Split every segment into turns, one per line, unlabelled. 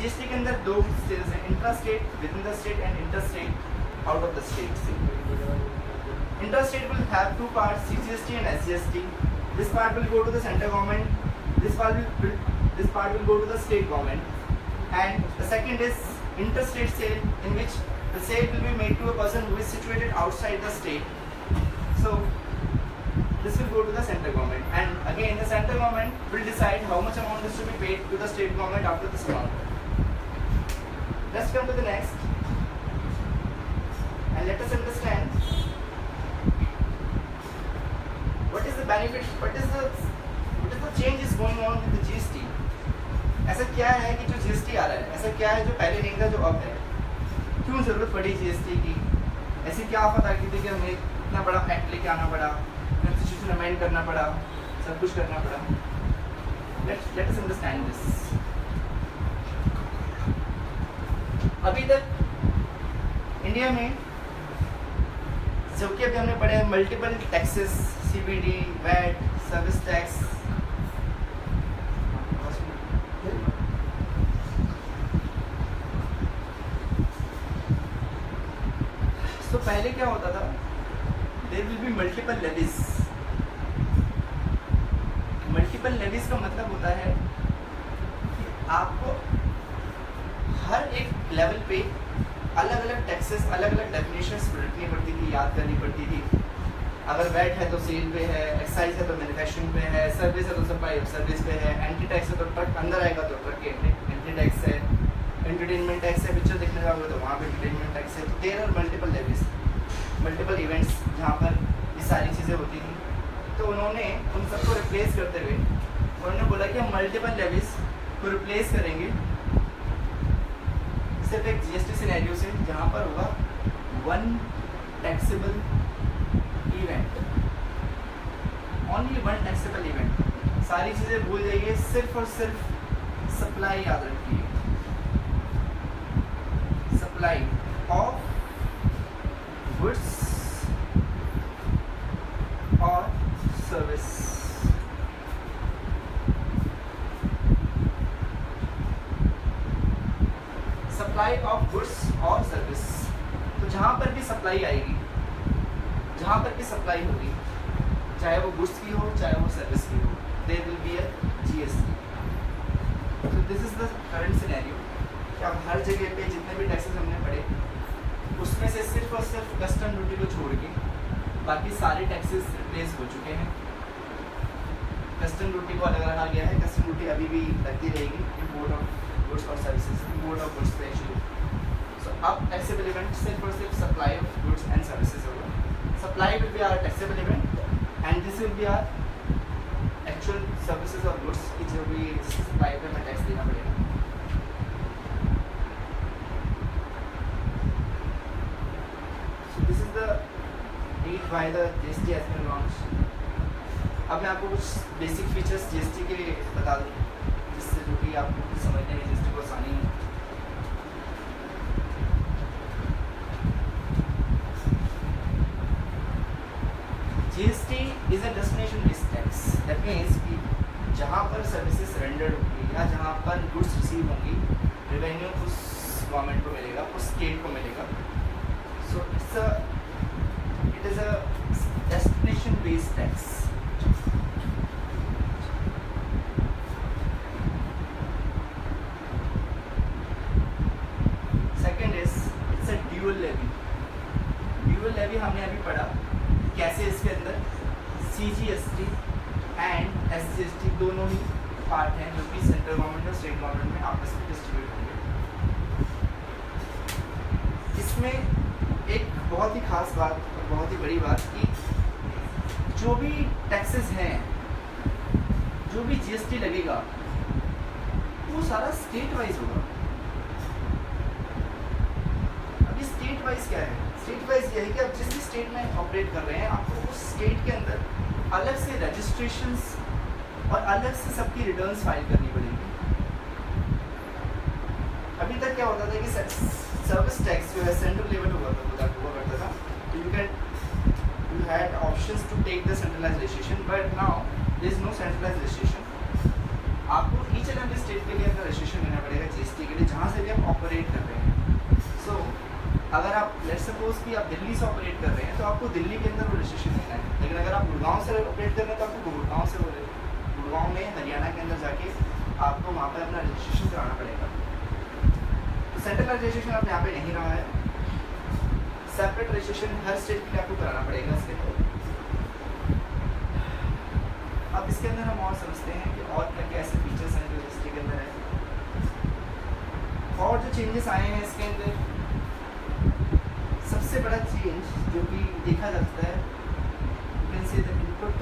GST के अंदर दो स्टेट्स हैं, intra state within the state and inter state out of the state. Intra state will have two parts, CGST and SGST. This part will go to the central government, this part will go to the state government, and the second is interstate sale, in which the sale will be made to a person who is situated outside the state. So this will go to the central government, and again the central government will decide how much amount is to be paid to the state government after this amount. Let's come to the next, and let us understand what is the benefit, what is the change is going on with the GST. ऐसा क्या है कि जो GST आ रहा है, ऐसा क्या है जो पहले नहीं था जो अब है? क्यों जरूरत पड़ी GST की? ऐसी क्या आफत आ गई थी कि हमें इतना बड़ा एक्ट लेके आना पड़ा, कॉन्स्टिट्यूशन अमेंड करना पड़ा, सब कुछ करना पड़ा? Let us understand this. अभी तक इंडिया में जो कि अभी हमने पढ़े multiple taxes, CBD, VAT, service tax, तो पहले क्या होता था, there will be multiple levies. Multiple levies का मतलब होता है कि आपको हर एक लेवल पे अलग अलग टैक्सेस, अलग अलग डेफिनेशंस रखनी पड़ती थी, याद करनी पड़ती थी। अगर वैट है तो सेल पे है, एक्साइज है तो मैन्युफैक्चरिंग पे है, सर्विस है तो सप्लाई ऑफ सर्विस पे है, एंटी टैक्स है तो ट्रक अंदर आएगा तो ट्रक के एंटी टैक्स है, एंटरटेनमेंट टैक्स है, पिक्चर देखने जाओगे तो वहाँ पे एंटरटेनमेंट टैक्स है। तो there are multiple levies, multiple events जहाँ पर ये सारी चीज़ें होती थी। तो उन्होंने उन सबको रिप्लेस करते हुए उन्होंने बोला कि हम मल्टीपल लेवीज को रिप्लेस करेंगे सिर्फ एक GST सिनेरियो से, जहाँ पर होगा one taxable event, only one taxable event. सारी चीज़ें भूल जाइए, सिर्फ और सिर्फ सप्लाई याद रखिए, सप्लाई ऑफ गुड्स और सर्विस। सप्लाई ऑफ गुड्स और सर्विस, तो जहाँ पर भी सप्लाई आएगी, जहाँ पर भी सप्लाई होगी, चाहे वो गुड्स की हो चाहे वो सर्विस की हो, there will be a GST। तो this is the current scenario कि अब हर जगह पे जितने भी टैक्सेस हमने पढ़े उसमें से सिर्फ और सिर्फ कस्टम ड्यूटी को छोड़ के बाकी सारे टैक्सेस रिप्लेस हो चुके हैं। कस्टम ड्यूटी को अलग रखा गया है, कस्टम ड्यूटी अभी भी लगती रहेगी इम्पोर्ट ऑफ गुड्स और सर्विसेज, इम्पोर्ट ऑफ गुड्स पे एक्चुअली। सो अब टैक्सेबल इवेंट सिर्फ और सिर्फ supply of goods and services होगा। Supply will be our taxable event and this will be our actual services और गुड्स की जो भी सप्लाई पे हमें टैक्स देना पड़ेगा। This is the need why the GST has been launched. अब मैं आपको कुछ बेसिक फीचर्स GST के बता दूँ जिससे जो कि आपको कुछ समझने में GST को आसानी हो। GST is a destination based tax. That means कि जहाँ पर सर्विसेज रेंडर्ड होंगी या जहाँ पर गुड्स रिसीव होंगी, रेवेन्यू उस गवर्नमेंट को मिलेगा, उस स्टेट को मिलेगा। So it is a destination based tax. Second is it's a dual levy. Dual levy हमने अभी पढ़ा कैसे इसके अंदर CGST एंड SGST दोनों ही पार्ट हैं जो कि सेंट्रल गवर्नमेंट और स्टेट गवर्नमेंट में आपस में डिस्ट्रीब्यूट होंगे। इसमें एक बहुत ही खास बात और बहुत ही बड़ी बात कि जो भी टैक्सेस हैं, जो भी GST लगेगा वो सारा स्टेट वाइज होगा। अभी स्टेट वाइज क्या है? स्टेट वाइज ये है कि आप जिस भी स्टेट में ऑपरेट कर रहे हैं आपको उस स्टेट के अंदर अलग से रजिस्ट्रेशंस और अलग से सबकी रिटर्न्स फाइल करनी पड़ेगी। अभी तक क्या होता था कि सर्विस टैक्स जो है सेंट्रल लेवल हुआ करता था, you had options to take the centralised registration, but now there is no centralised registration. आपको ईच एंड एवरी स्टेट के लिए अपना रजिस्ट्रेशन लेना पड़ेगा GST के लिए, जहाँ अगर आप लेट्स सपोज कि आप दिल्ली से ऑपरेट कर रहे हैं तो आपको दिल्ली के अंदर वो रजिस्ट्रेशन लेना है, लेकिन अगर आप गुड़गांव से ऑपरेट कर रहे हैं तो आपको गुड़गांव से गुड़गांव में हरियाणा के अंदर जाके आपको वहाँ पर अपना रजिस्ट्रेशन कराना पड़ेगा। तो सेंट्रल रजिस्ट्रेशन अब यहाँ पे नहीं रहा है, सेपरेट रजिस्ट्रेशन हर स्टेट के लिए आपको कराना पड़ेगा इसके अंदर। अब इसके अंदर हम और समझते हैं कि और क्या क्या ऐसे फीचर्स हैं जो रजिस्ट्री के अंदर है और जो चेंजेस आए हैं इसके अंदर। सबसे बड़ा चेंज जो कि देखा जाता है, you can say the input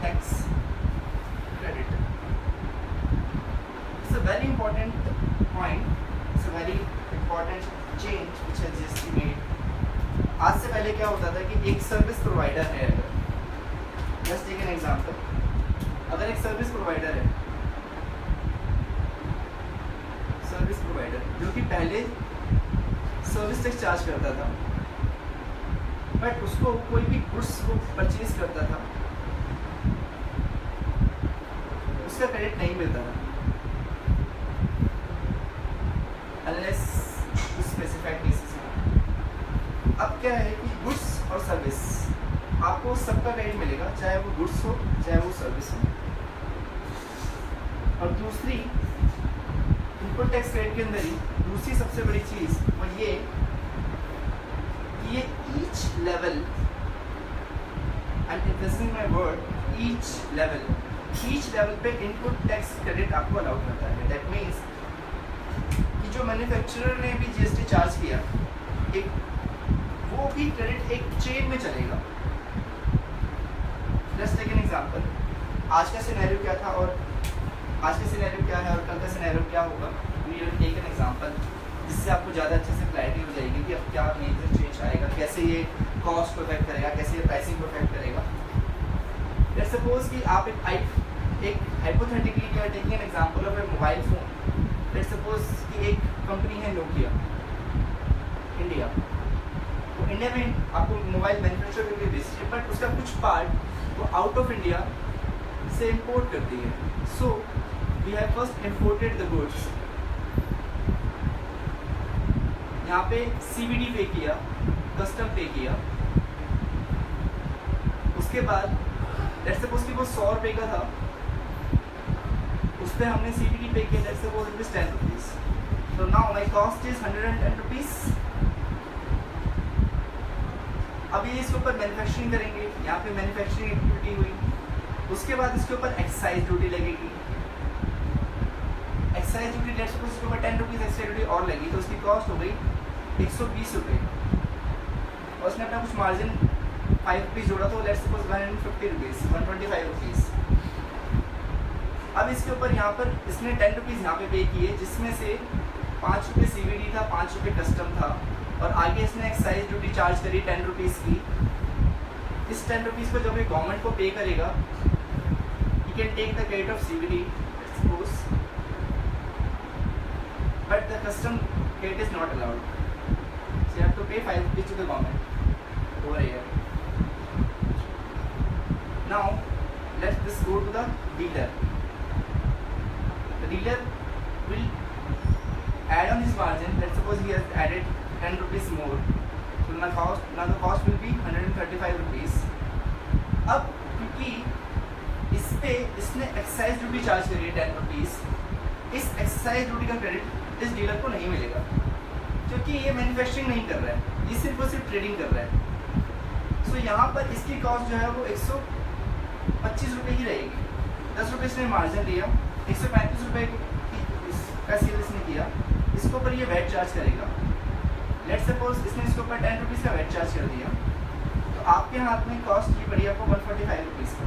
tax credit. It's a very important point, it's a very important change which has just made. आज से पहले क्या होता था कि एक सर्विस प्रोवाइडर है, जस्ट टेक एन एग्जांपल, अगर एक सर्विस प्रोवाइडर है, सर्विस प्रोवाइडर जो कि पहले सर्विस टैक्स चार्ज करता था, बट उसको कोई भी गुड्स को परचेज करता था उसका क्रेडिट नहीं मिलता था अनलेस स्पेसिफाइड केसेस में। अब क्या है कि गुड्स और सर्विस आपको सबका क्रेडिट मिलेगा, चाहे वो गुड्स हो चाहे वो सर्विस हो। और दूसरी इनपुट टैक्स क्रेडिट के अंदर ही दूसरी सबसे बड़ी चीज़ वो ये कि ये each level, and emphasising my word each level पे इनपुट टैक्स क्रेडिट आपको अलाउ करता है। दैट मीन्स कि जो मैन्युफैक्चरर ने भी जीएसटी चार्ज किया, एक वो भी क्रेडिट एक चेन में चलेगा। लेट्स टेक एन एग्जांपल, आज का सिनेरियो क्या था और आज का सिनेरियो क्या है और कल का सिनेरियो क्या होगा। We will take an example जिससे आपको ज़्यादा अच्छे से क्लैरिटी हो जाएगी कि अब क्या मेजर चेंज आएगा, कैसे ये कॉस्ट को अफेक्ट करेगा, कैसे ये प्राइसिंग को अफेक्ट करेगा। लेट्स सपोज कि आप एक hypothetically we are taking an example of a mobile phone. Let's suppose कि एक कंपनी है नोकिया इंडिया, तो इंडिया में आपको मोबाइल मैन्युफैक्चर करके बेचती है, बट उसका कुछ पार्ट वो आउट ऑफ इंडिया से इम्पोर्ट करती है। So we have first imported the goods, यहाँ पे CVD पे किया, कस्टम पे किया, उसके बाद लेट्स सपोज कि वो 100 रुपये का था, उस पर हमने CVD पे किया let's suppose it is 10 rupees. तो now my cost is 110 rupees. अब ये इसके ऊपर मैन्युफैक्चरिंग करेंगे, यहाँ पे मैन्युफैक्चरिंग एक्टिविटी हुई, उसके बाद इसके ऊपर एक्साइज ड्यूटी लगेगी। एक्साइज ड्यूटी लेट्स सपोज इसके ऊपर 10 रुपीज़ एक्साइज ड्यूटी और लगी, तो उसकी कॉस्ट हो गई 120 रुपये, और उसने अपना कुछ मार्जिन 5 रुपीज़ जोड़ा, तो लेट्स सपोज 150 रुपीज़, 125 रुपीज़। अब इसके ऊपर यहाँ पर इसने 10 रुपीज़ यहाँ पे किए, जिसमें से 5 रुपये CVD था, 5 रुपये कस्टम था, और आगे इसने एक्साइज ड्यूटी चार्ज करी 10 रुपीज़ की। इस 10 रुपीज़ को जब ये गवर्नमेंट को पे करेगा, you can take the credit of CVD suppose, but the custom credit is not allowed, so you have to pay 5 rupees to the government over here. Now let's this go to the dealer. The dealer will add on his margin. Let's suppose he has added 10 rupees more, so now the cost will be 135 rupees. अब क्योंकि इस पे इसने excise duty charge करी है 10 rupees, इस excise duty का credit इस डीलर को नहीं मिलेगा, क्योंकि ये मैन्युफैक्चरिंग नहीं कर रहा है, ये सिर्फ और सिर्फ ट्रेडिंग कर रहा है। सो यहाँ पर इसकी कॉस्ट जो है वो 125 रुपये ही रहेगी। 10 रुपये इसने मार्जिन लिया, 135 रुपये का सेल इसने किया, इसके ऊपर ये वैट चार्ज करेगा। लेट्स सपोज इसने इसके ऊपर 10 रुपीज़ का वैट चार्ज कर दिया, तो आपके हाथ में कॉस्ट ये पड़ी आपको 145 रुपीज़ का।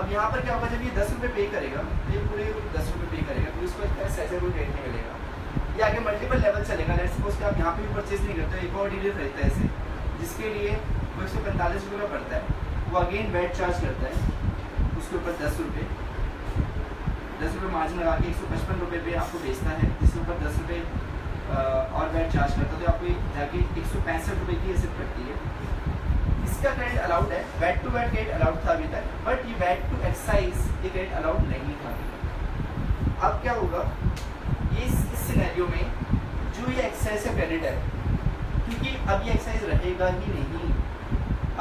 अब यहाँ पर क्या होगा, जब ये 10 रुपये पे करेगा, ये पूरे 10 रुपये पे करेगा, तो इसको ऐसे कोई रेट नहीं मिलेगा। ये आगे मल्टीपल लेवल चलेगा। लेट्स सपोज कि आप यहाँ पे भी परचेज नहीं करते, एक और डीलर रहता है ऐसे, जिसके लिए वो 145 रुपये का पड़ता है, वो अगेन वैट चार्ज करता है उसके ऊपर 10 रुपये मार्जिन लगा के 155 रुपये पे आपको बेचता है, जिसके ऊपर 10 रुपये और वैट चार्ज करता है, तो आपको जाके 165 रुपये की एसेट पड़ती है। इसका क्रेडिट अलाउड है, VAT to VAT credit allowed था अभी तक, बट ये वैट टू एक्साइज ये क्रेडिट अलाउड नहीं था। अब क्या होगा, ये इस सिनेरियो में जो जो ये एक्साइज का क्रेडिट है, क्योंकि अब ये एक्साइज रहेगा ही नहीं,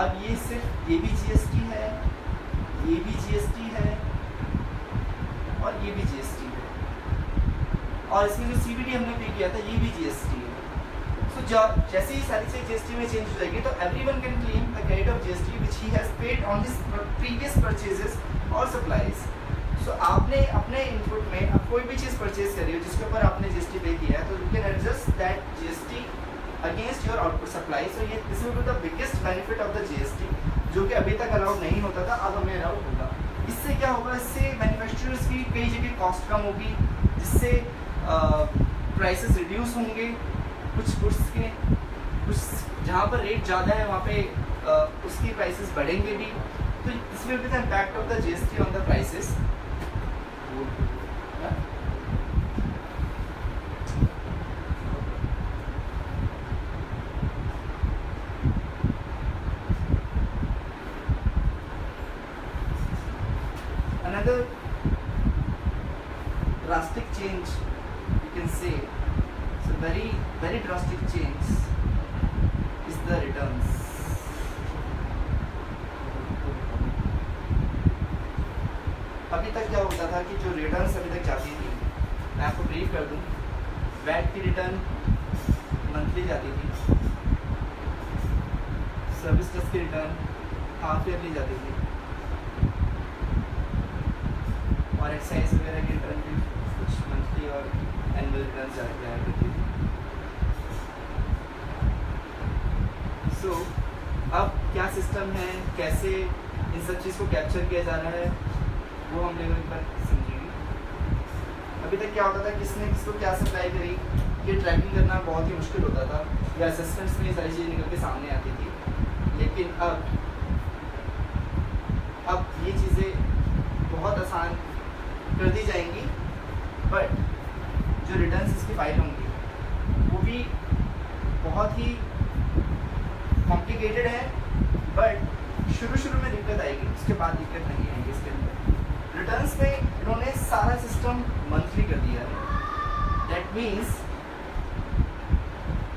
अब ये सिर्फ ये भी जीएसटी है, ये भी जीएसटी है और ये भी जीएसटी है, और इसमें जो सीबीडी हमने पे किया था ये भी जीएसटी है। सो जैसे ही सारी चीज़ जीएसटी में चेंज हो जाएगी तो everyone can claim the credit of GST which he has paid on his previous purchases और सप्लाईज। सो आपने अपने इनपुट में अब कोई भी चीज़ परचेज करी हो जिसके ऊपर आपने जीएसटी पे किया है, तो you can adjust that GST against your output supply. So ये this will be the biggest benefit of the GST, जो कि अभी तक अलाउड नहीं होता था, अब हमें अलाउड होगा। इससे क्या होगा, इससे मैन्युफैक्चरर्स की कई जगह कॉस्ट कम होगी, जिससे प्राइसेस रिड्यूस होंगे, कुछ गुड्स के कुछ जहाँ पर रेट ज़्यादा है वहाँ पे उसकी प्राइसेस बढ़ेंगे भी। तो this will be the impact of the GST on the prices. Another drastic change you can say, so very drastic change is the returns. अभी तक क्या होता था कि जो रिटर्न्स अभी तक जाती थी, मैं आपको ब्रीफ कर दूं, वैट की रिटर्न मंथली जाती थी, सर्विस टैक्स की रिटर्न हाफ ईयरली जाती थी, और एक्साइज वगैरह की रिटर्न भी कुछ मंथली और एनुअल रिटर्न जाया करती थी। सो अब क्या सिस्टम है, कैसे इन सब चीज़ को कैप्चर किया जा रहा है, वो हम लोग एक बार समझेंगे। अभी तक क्या होता था, किसने किसको क्या सप्लाई करी, ये ट्रैकिंग करना बहुत ही मुश्किल होता था, या असेसमेंट्स में ये सारी चीज़ें निकल के सामने आती थी। लेकिन अब ये चीज़ें बहुत आसान कर दी जाएंगी, बट जो रिटर्न्स इसकी फाइल होंगी वो भी बहुत ही कॉम्प्लिकेटेड है, बट शुरू में दिक्कत आएगी, उसके बाद दिक्कत नहीं आएगी। इसके अंदर रिटर्न्स में इन्होंने सारा सिस्टम मंथली कर दिया है, दैट मीन्स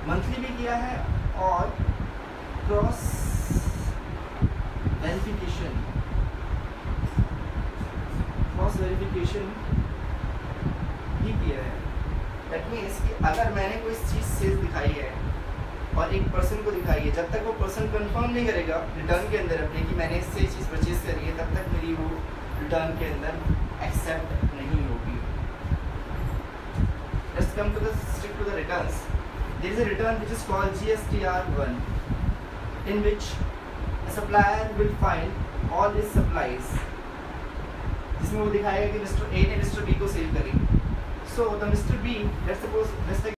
मंथली भी किया है और क्रॉस वेरिफिकेशन भी किया है। दैट मीन्स कि अगर मैंने कोई चीज़ सेल्स दिखाई है और एक पर्सन को दिखाई है, जब तक वो पर्सन कंफर्म नहीं करेगा रिटर्न के अंदर अपने कि मैंने इससे चीज़ परचेज करी है, तब तक मेरी वो रिटर्न के अंदर एक्सेप्ट नहीं होगी। Let's come to the stick to the returns. There is a return which is called GSTR1, in which a supplier will find all his supplies, जिसमें वो दिखाएगा कि मिस्टर ए ने मिस्टर बी को सेल करी। So the mister B, let's suppose